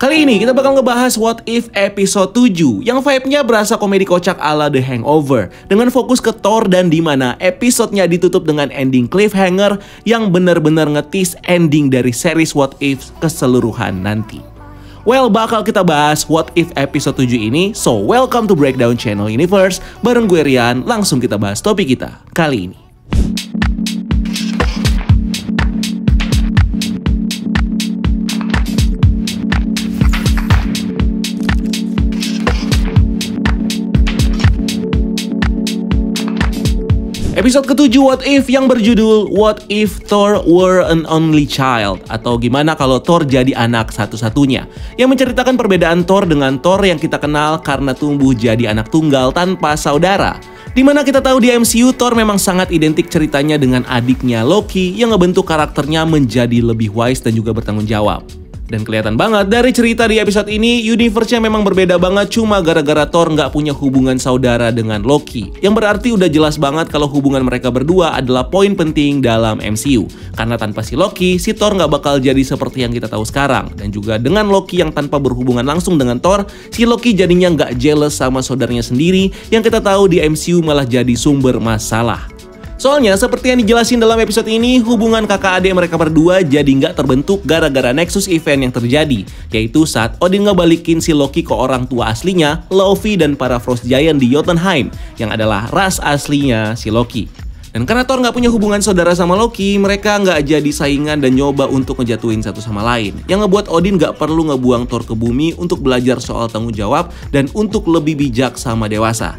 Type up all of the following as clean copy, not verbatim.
Kali ini kita bakal ngebahas What If episode 7 yang vibe-nya berasa komedi kocak ala The Hangover dengan fokus ke Thor dan dimana episodenya ditutup dengan ending cliffhanger yang bener-bener ngetis ending dari series What If keseluruhan nanti. Well, bakal kita bahas What If episode 7 ini, so welcome to Breakdown Channel Universe. Bareng gue Rian, langsung kita bahas topik kita kali ini. Episode ke-7 What If yang berjudul What If Thor Were an Only Child, atau gimana kalau Thor jadi anak satu-satunya, yang menceritakan perbedaan Thor dengan Thor yang kita kenal karena tumbuh jadi anak tunggal tanpa saudara. Dimana kita tahu di MCU Thor memang sangat identik ceritanya dengan adiknya Loki yang ngebentuk karakternya menjadi lebih wise dan juga bertanggung jawab. Dan kelihatan banget dari cerita di episode ini, universe-nya memang berbeda banget cuma gara-gara Thor nggak punya hubungan saudara dengan Loki. Yang berarti udah jelas banget kalau hubungan mereka berdua adalah poin penting dalam MCU. Karena tanpa si Loki, si Thor nggak bakal jadi seperti yang kita tahu sekarang. Dan juga dengan Loki yang tanpa berhubungan langsung dengan Thor, si Loki jadinya nggak jealous sama saudaranya sendiri yang kita tahu di MCU malah jadi sumber masalah. Soalnya seperti yang dijelasin dalam episode ini, hubungan kakak adik mereka berdua jadi nggak terbentuk gara-gara Nexus event yang terjadi, yaitu saat Odin ngebalikin si Loki ke orang tua aslinya, Laufey dan para Frost Giant di Jotunheim, yang adalah ras aslinya si Loki. Dan karena Thor nggak punya hubungan saudara sama Loki, mereka nggak jadi saingan dan nyoba untuk ngejatuhin satu sama lain, yang ngebuat Odin nggak perlu ngebuang Thor ke bumi untuk belajar soal tanggung jawab dan untuk lebih bijak sama dewasa.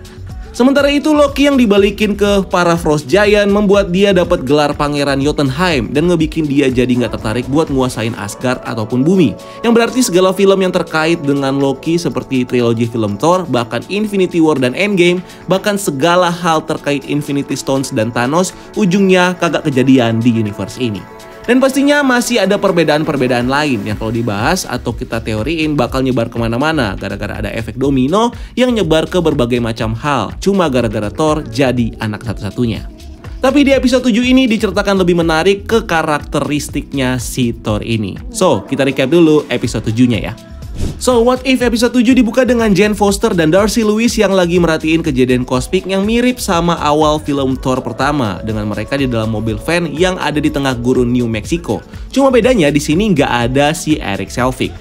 Sementara itu Loki yang dibalikin ke para Frost Giant membuat dia dapat gelar Pangeran Jotunheim dan ngebikin dia jadi nggak tertarik buat nguasain Asgard ataupun bumi. Yang berarti segala film yang terkait dengan Loki seperti trilogi film Thor, bahkan Infinity War dan Endgame, bahkan segala hal terkait Infinity Stones dan Thanos, ujungnya kagak kejadian di universe ini. Dan pastinya masih ada perbedaan-perbedaan lain yang kalau dibahas atau kita teoriin bakal nyebar kemana-mana gara-gara ada efek domino yang nyebar ke berbagai macam hal cuma gara-gara Thor jadi anak satu-satunya. Tapi di episode 7 ini diceritakan lebih menarik ke karakteristiknya si Thor ini. So, kita recap dulu episode 7-nya ya. So, What If episode 7 dibuka dengan Jane Foster dan Darcy Lewis yang lagi merhatiin kejadian kosmik yang mirip sama awal film Thor pertama, dengan mereka di dalam mobil van yang ada di tengah gurun New Mexico. Cuma bedanya di sini nggak ada si Eric Selvig.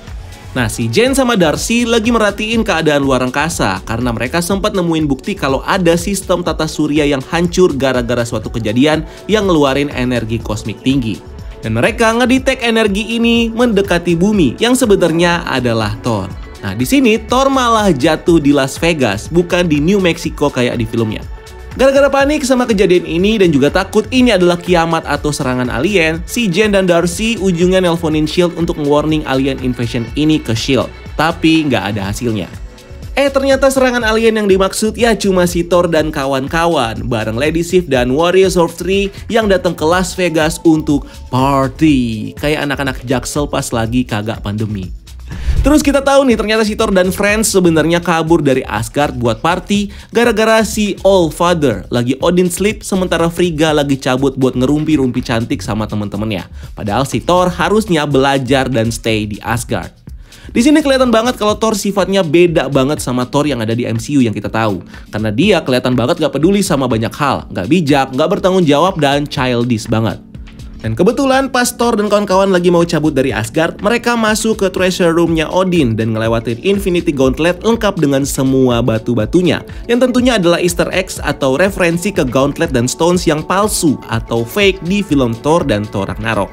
Nah, si Jane sama Darcy lagi merhatiin keadaan luar angkasa karena mereka sempat nemuin bukti kalau ada sistem tata surya yang hancur gara-gara suatu kejadian yang ngeluarin energi kosmik tinggi. Dan mereka ngedetek energi ini mendekati bumi yang sebenarnya adalah Thor. Nah, di sini Thor malah jatuh di Las Vegas, bukan di New Mexico kayak di filmnya. Gara-gara panik sama kejadian ini dan juga takut ini adalah kiamat atau serangan alien, si Jane dan Darcy ujungnya nelponin S.H.I.E.L.D. untuk nge-warning alien invasion ini ke S.H.I.E.L.D. Tapi nggak ada hasilnya. Ternyata serangan alien yang dimaksud ya cuma si Thor dan kawan-kawan bareng Lady Sif dan Warriors of Three yang datang ke Las Vegas untuk party. Kayak anak-anak Jaksel pas lagi kagak pandemi. Terus kita tahu nih ternyata si Thor dan friends sebenarnya kabur dari Asgard buat party gara-gara si Allfather lagi Odin sleep sementara Frigga lagi cabut buat ngerumpi-rumpi cantik sama temen-temennya. Padahal si Thor harusnya belajar dan stay di Asgard. Di sini kelihatan banget kalau Thor sifatnya beda banget sama Thor yang ada di MCU yang kita tahu. Karena dia kelihatan banget gak peduli sama banyak hal, gak bijak, gak bertanggung jawab, dan childish banget. Dan kebetulan pas Thor dan kawan-kawan lagi mau cabut dari Asgard, mereka masuk ke treasure room-nya Odin dan ngelewatin Infinity Gauntlet lengkap dengan semua batu-batunya. Yang tentunya adalah Easter eggs atau referensi ke Gauntlet dan Stones yang palsu atau fake di film Thor dan Thor Ragnarok.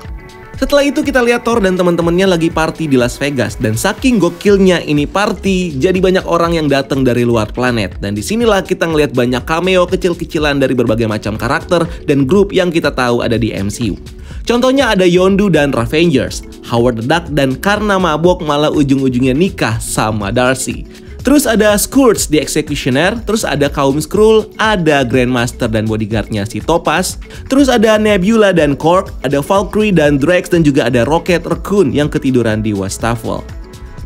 Setelah itu kita lihat Thor dan teman-temannya lagi party di Las Vegas dan saking gokilnya ini party, jadi banyak orang yang datang dari luar planet. Dan disinilah kita ngelihat banyak cameo kecil-kecilan dari berbagai macam karakter dan grup yang kita tahu ada di MCU. Contohnya ada Yondu dan Ravengers, Howard the Duck dan karena mabok malah ujung-ujungnya nikah sama Darcy. Terus ada Scourge the Executioner, terus ada kaum Skrull, ada Grandmaster dan bodyguardnya si Topaz, terus ada Nebula dan Korg, ada Valkyrie dan Drax dan juga ada Rocket Raccoon yang ketiduran di Wastafel.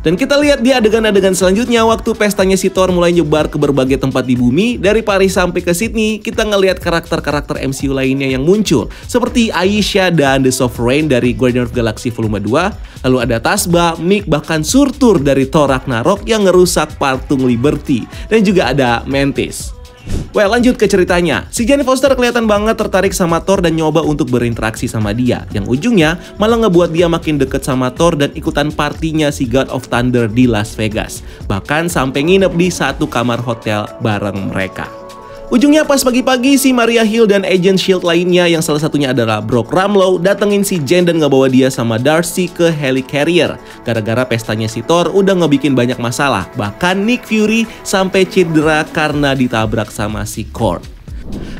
Dan kita lihat di adegan-adegan selanjutnya waktu pestanya si Thor mulai nyebar ke berbagai tempat di bumi, dari Paris sampai ke Sydney, kita ngelihat karakter-karakter MCU lainnya yang muncul, seperti Aisha dan The Sovereign dari Guardians of the Galaxy Volume 2, lalu ada Tasba, Mick, bahkan Surtur dari Thor Ragnarok yang ngerusak patung Liberty, dan juga ada Mantis. Well, lanjut ke ceritanya. Si Jane Foster kelihatan banget tertarik sama Thor dan nyoba untuk berinteraksi sama dia, yang ujungnya malah ngebuat dia makin deket sama Thor dan ikutan partinya si God of Thunder di Las Vegas. Bahkan sampai nginep di satu kamar hotel bareng mereka. Ujungnya pas pagi-pagi si Maria Hill dan Agent S.H.I.E.L.D. lainnya yang salah satunya adalah Brock Ramlow datengin si Jane dan ngebawa dia sama Darcy ke helicarrier. Gara-gara pestanya si Thor udah ngebikin banyak masalah. Bahkan Nick Fury sampai cedera karena ditabrak sama si Korg.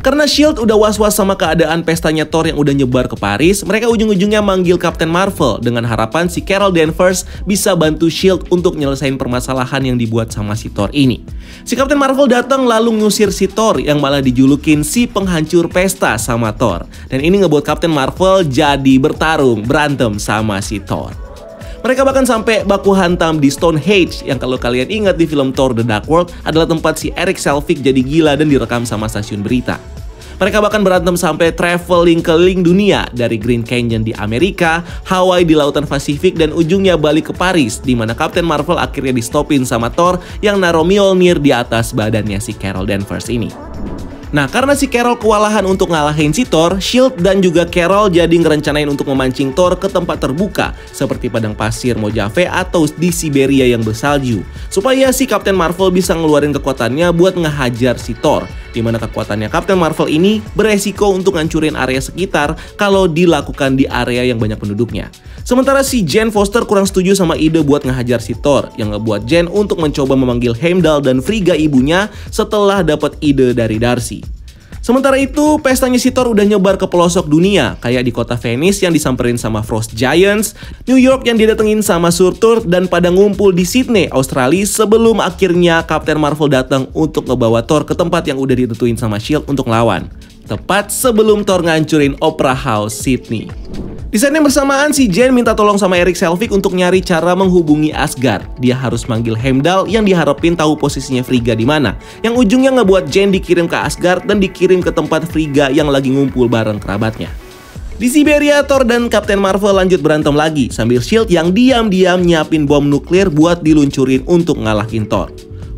Karena S.H.I.E.L.D. udah was-was sama keadaan pestanya Thor yang udah nyebar ke Paris, mereka ujung-ujungnya manggil Captain Marvel dengan harapan si Carol Danvers bisa bantu S.H.I.E.L.D. untuk nyelesain permasalahan yang dibuat sama si Thor ini. Si Captain Marvel datang lalu ngusir si Thor yang malah dijulukin si penghancur pesta sama Thor. Dan ini ngebuat Captain Marvel jadi bertarung, berantem sama si Thor. Mereka bahkan sampai baku hantam di Stonehenge yang kalau kalian ingat di film Thor The Dark World adalah tempat si Eric Selvig jadi gila dan direkam sama stasiun berita. Mereka bahkan berantem sampai traveling keliling dunia dari Grand Canyon di Amerika, Hawaii di Lautan Pasifik, dan ujungnya balik ke Paris di mana Captain Marvel akhirnya di-stopin sama Thor yang naro Mjolnir di atas badannya si Carol Danvers ini. Nah, karena si Carol kewalahan untuk ngalahin si Thor, S.H.I.E.L.D. dan juga Carol jadi ngerencanain untuk memancing Thor ke tempat terbuka seperti padang pasir Mojave atau di Siberia yang bersalju, supaya si Captain Marvel bisa ngeluarin kekuatannya buat ngehajar si Thor, di mana kekuatannya Captain Marvel ini beresiko untuk ngancurin area sekitar kalau dilakukan di area yang banyak penduduknya. Sementara si Jane Foster kurang setuju sama ide buat ngehajar si Thor, yang ngebuat Jane untuk mencoba memanggil Heimdall dan Frigga ibunya setelah dapat ide dari Darcy. Sementara itu, pestanya si Thor udah nyebar ke pelosok dunia, kayak di kota Venice yang disamperin sama Frost Giants, New York yang didatengin sama Surtur, dan pada ngumpul di Sydney, Australia sebelum akhirnya Captain Marvel datang untuk ngebawa Thor ke tempat yang udah ditentuin sama S.H.I.E.L.D. untuk lawan. Tepat sebelum Thor ngancurin Opera House Sydney. Di saat yang bersamaan, si Jane minta tolong sama Eric Selvig untuk nyari cara menghubungi Asgard. Dia harus manggil Heimdall yang diharapin tahu posisinya Frigga di mana. Yang ujungnya ngebuat Jane dikirim ke Asgard dan dikirim ke tempat Frigga yang lagi ngumpul bareng kerabatnya. Di Siberia, Thor dan Captain Marvel lanjut berantem lagi sambil S.H.I.E.L.D. yang diam-diam nyiapin bom nuklir buat diluncurin untuk ngalahin Thor.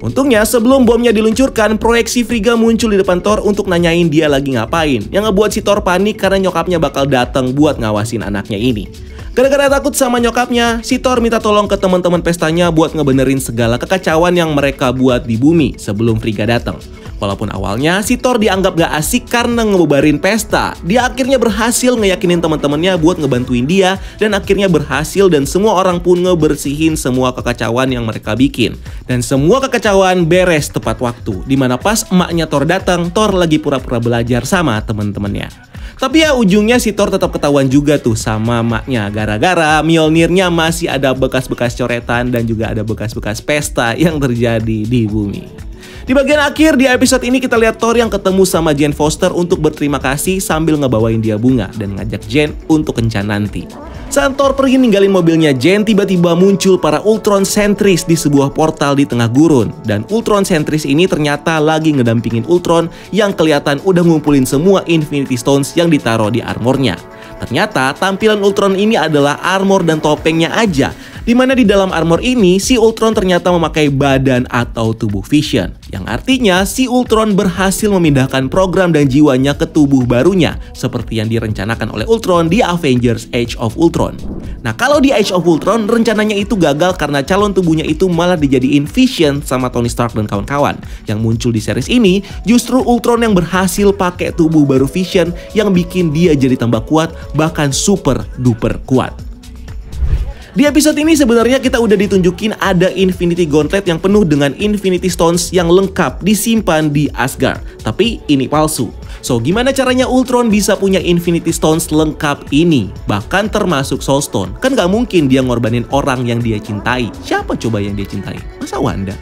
Untungnya sebelum bomnya diluncurkan, proyeksi Frigga muncul di depan Thor untuk nanyain dia lagi ngapain, yang ngebuat si Thor panik karena nyokapnya bakal datang buat ngawasin anaknya ini. Gara-gara takut sama nyokapnya, si Thor minta tolong ke teman-teman pestanya buat ngebenerin segala kekacauan yang mereka buat di bumi sebelum Frigga datang. Walaupun awalnya si Thor dianggap gak asik karena ngebubarin pesta, dia akhirnya berhasil ngeyakinin teman-temannya buat ngebantuin dia, dan akhirnya berhasil dan semua orang pun ngebersihin semua kekacauan yang mereka bikin. Dan semua kekacauan beres tepat waktu, dimana pas emaknya Thor datang, Thor lagi pura-pura belajar sama teman-temannya. Tapi ya ujungnya si Thor tetap ketahuan juga tuh sama emaknya, gara-gara Mjolnirnya masih ada bekas-bekas coretan dan juga ada bekas-bekas pesta yang terjadi di bumi. Di bagian akhir di episode ini kita lihat Thor yang ketemu sama Jane Foster untuk berterima kasih sambil ngebawain dia bunga dan ngajak Jane untuk kencan nanti. Saat Thor pergi ninggalin mobilnya Jane, tiba-tiba muncul para Ultron Sentries di sebuah portal di tengah gurun. Dan Ultron Sentries ini ternyata lagi ngedampingin Ultron yang kelihatan udah ngumpulin semua Infinity Stones yang ditaruh di armornya. Ternyata tampilan Ultron ini adalah armor dan topengnya aja, dimana di dalam armor ini si Ultron ternyata memakai badan atau tubuh Vision, yang artinya si Ultron berhasil memindahkan program dan jiwanya ke tubuh barunya seperti yang direncanakan oleh Ultron di Avengers Age of Ultron. Nah, kalau di Age of Ultron rencananya itu gagal karena calon tubuhnya itu malah dijadiin Vision sama Tony Stark dan kawan-kawan. Yang muncul di series ini justru Ultron yang berhasil pakai tubuh baru Vision yang bikin dia jadi tambah kuat, bahkan super duper kuat. Di episode ini sebenarnya kita udah ditunjukin ada Infinity Gauntlet yang penuh dengan Infinity Stones yang lengkap disimpan di Asgard. Tapi ini palsu. So, gimana caranya Ultron bisa punya Infinity Stones lengkap ini? Bahkan termasuk Soul Stone. Kan gak mungkin dia ngorbanin orang yang dia cintai. Siapa coba yang dia cintai? Masa Wanda?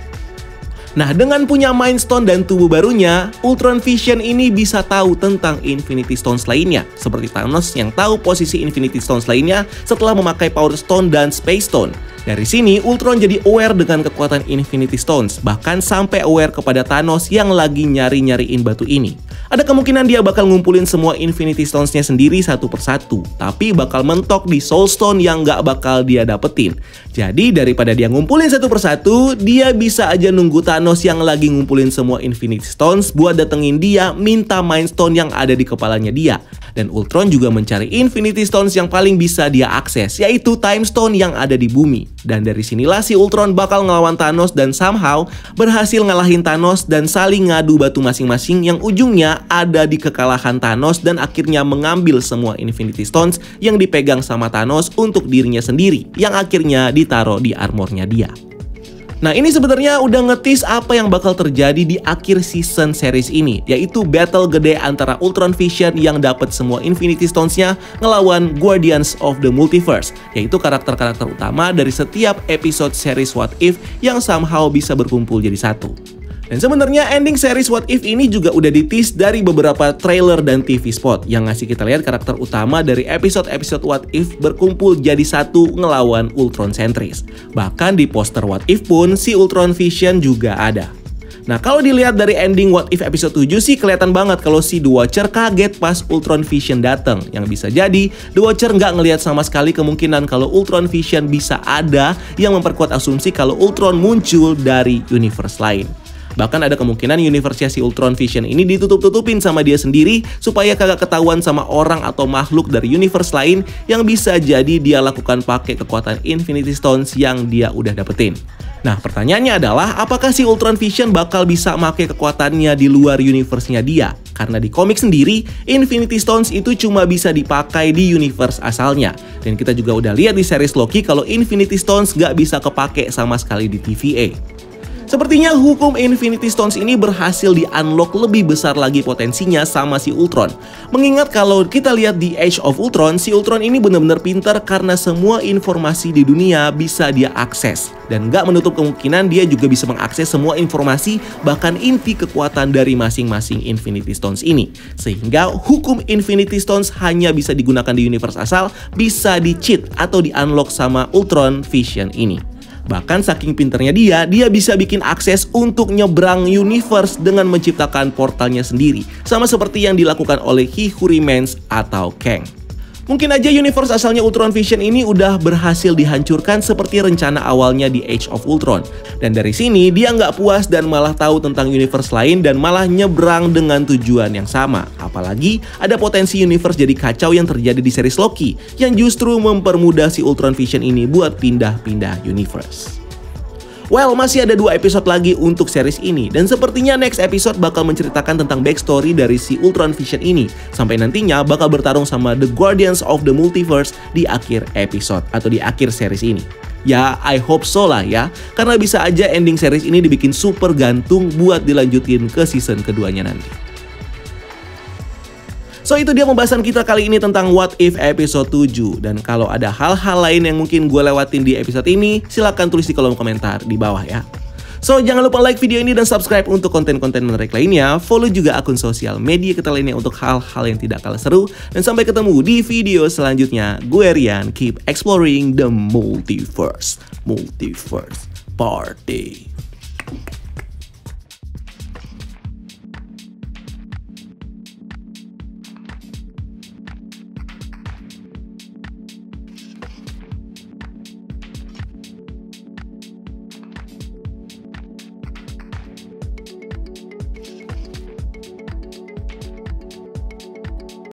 Nah, dengan punya Mind Stone dan tubuh barunya, Ultron Vision ini bisa tahu tentang Infinity Stones lainnya, seperti Thanos yang tahu posisi Infinity Stones lainnya setelah memakai Power Stone dan Space Stone. Dari sini, Ultron jadi aware dengan kekuatan Infinity Stones, bahkan sampai aware kepada Thanos yang lagi nyari-nyariin batu ini. Ada kemungkinan dia bakal ngumpulin semua Infinity Stones-nya sendiri satu persatu, tapi bakal mentok di Soul Stone yang nggak bakal dia dapetin. Jadi daripada dia ngumpulin satu persatu, dia bisa aja nunggu Thanos yang lagi ngumpulin semua Infinity Stones buat datengin dia minta Mind Stone yang ada di kepalanya dia. Dan Ultron juga mencari Infinity Stones yang paling bisa dia akses, yaitu Time Stone yang ada di bumi. Dan dari sinilah si Ultron bakal ngelawan Thanos dan somehow berhasil ngalahin Thanos dan saling ngadu batu masing-masing yang ujungnya ada di kekalahan Thanos dan akhirnya mengambil semua Infinity Stones yang dipegang sama Thanos untuk dirinya sendiri, yang akhirnya ditaruh di armornya dia. Nah, ini sebenarnya udah ngetis apa yang bakal terjadi di akhir season series ini, yaitu battle gede antara Ultron Vision yang dapat semua Infinity Stones-nya ngelawan Guardians of the Multiverse, yaitu karakter-karakter utama dari setiap episode series What If yang somehow bisa berkumpul jadi satu. Dan sebenarnya ending series What If ini juga udah di-tease dari beberapa trailer dan TV spot yang ngasih kita lihat karakter utama dari episode-episode What If berkumpul jadi satu ngelawan Ultron Sentries. Bahkan di poster What If pun si Ultron Vision juga ada. Nah, kalau dilihat dari ending What If episode 7 sih kelihatan banget kalau si The Watcher kaget pas Ultron Vision datang. Yang bisa jadi The Watcher nggak ngelihat sama sekali kemungkinan kalau Ultron Vision bisa ada yang memperkuat asumsi kalau Ultron muncul dari universe lain. Bahkan ada kemungkinan universe si Ultron Vision ini ditutup-tutupin sama dia sendiri supaya kagak ketahuan sama orang atau makhluk dari universe lain yang bisa jadi dia lakukan pakai kekuatan Infinity Stones yang dia udah dapetin. Nah, pertanyaannya adalah apakah si Ultron Vision bakal bisa pakai kekuatannya di luar universe-nya dia? Karena di komik sendiri, Infinity Stones itu cuma bisa dipakai di universe asalnya. Dan kita juga udah lihat di series Loki kalau Infinity Stones gak bisa kepake sama sekali di TVA. Sepertinya hukum Infinity Stones ini berhasil di-unlock lebih besar lagi potensinya sama si Ultron. Mengingat kalau kita lihat di Age of Ultron, si Ultron ini benar-benar pintar karena semua informasi di dunia bisa dia akses. Dan nggak menutup kemungkinan dia juga bisa mengakses semua informasi, bahkan inti kekuatan dari masing-masing Infinity Stones ini. Sehingga hukum Infinity Stones hanya bisa digunakan di universe asal, bisa di-cheat atau di-unlock sama Ultron Vision ini. Bahkan saking pinternya dia bisa bikin akses untuk nyebrang universe dengan menciptakan portalnya sendiri. Sama seperti yang dilakukan oleh He Who Remains atau Kang. Mungkin aja universe asalnya Ultron Vision ini udah berhasil dihancurkan seperti rencana awalnya di Age of Ultron. Dan dari sini dia nggak puas dan malah tahu tentang universe lain dan malah nyebrang dengan tujuan yang sama. Apalagi ada potensi universe jadi kacau yang terjadi di series Loki yang justru mempermudah si Ultron Vision ini buat pindah-pindah universe. Well, masih ada 2 episode lagi untuk series ini. Dan sepertinya next episode bakal menceritakan tentang backstory dari si Ultron Vision ini. Sampai nantinya bakal bertarung sama The Guardians of the Multiverse di akhir episode atau di akhir series ini. Ya, I hope so lah ya. Karena bisa aja ending series ini dibikin super gantung buat dilanjutin ke season keduanya nanti. So itu dia pembahasan kita kali ini tentang What If episode 7. Dan kalau ada hal-hal lain yang mungkin gue lewatin di episode ini, silahkan tulis di kolom komentar di bawah ya. So jangan lupa like video ini dan subscribe untuk konten-konten menarik lainnya. Follow juga akun sosial media kita lainnya untuk hal-hal yang tidak kalah seru. Dan sampai ketemu di video selanjutnya. Gue Rian, keep exploring the multiverse. Multiverse Party.